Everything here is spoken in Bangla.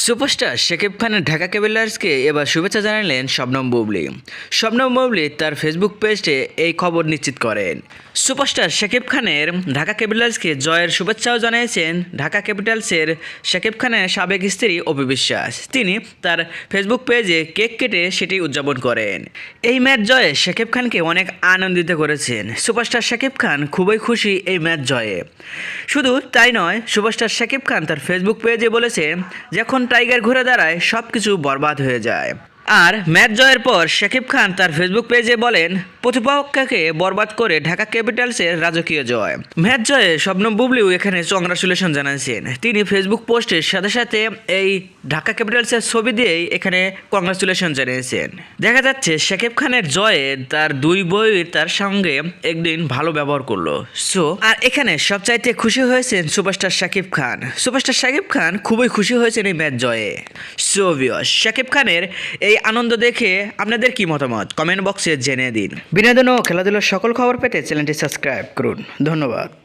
সুপারস্টার শাকিব খানের ঢাকা ক্যাপিটালসকে এবার শুভেচ্ছা জানালেন শবনম বুবলী। শবনম বুবলী তার ফেসবুক পেজে এই খবর নিশ্চিত করেন। সুপারস্টার শাকিব খানের ঢাকা ক্যাপিটালসকে জয়ের শুভেচ্ছাও জানিয়েছেন ঢাকা ক্যাপিটালসের শাকিব খানের সাবেক স্ত্রী অপু বিশ্বাস। তিনি তার ফেসবুক পেজে কেক কেটে সেটি উদযাপন করেন। এই ম্যাচ জয়ে শাকিব খানকে অনেক আনন্দিত করেছেন। সুপারস্টার শাকিব খান খুবই খুশি এই ম্যাচ জয়ে। শুধু তাই নয়, সুপারস্টার শাকিব খান তার ফেসবুক পেজে বলেছে, যখন টাইগার ঘুরে দাঁড়ায় সব কিছু বরবাদ হয়ে যায়। আর ম্যাচ জয়ের পর শাকিব খান তার ফেসবুক পেজে বলেন, প্রতিপক্ষকে বরবাদ করে ঢাকা ক্যাপিটালসের রাজকীয় জয়। ম্যাচ জয়ে শবনম বুবলীও এখানে কংগ্রাচুলেশন জানাচ্ছেন। তিনি ফেসবুক পোস্টের সাথে সাথে এই ঢাকা ক্যাপিটালসের ছবি দিয়েই এখানে কংগ্রাচুলেশন জানিয়েছেন। দেখা যাচ্ছে শাকিব খানের জয়ে তার দুই বই তার সঙ্গে একদিন ভালো ব্যবহার করলো। আর এখানে সবচাইতে খুশি হয়েছেন সুপারস্টার শাকিব খান। সুপারস্টার শাকিব খান খুবই খুশি হয়েছেন এই ম্যাচ জয়ে। ভিউয়ার্স, শাকিব খানের এই আনন্দ দেখে আপনাদের কি মতামত কমেন্ট বক্সে জেনে দিন। বিনোদন ও খেলাধুলার সকল খবর পেতে চ্যানেলটি সাবস্ক্রাইব করুন। ধন্যবাদ।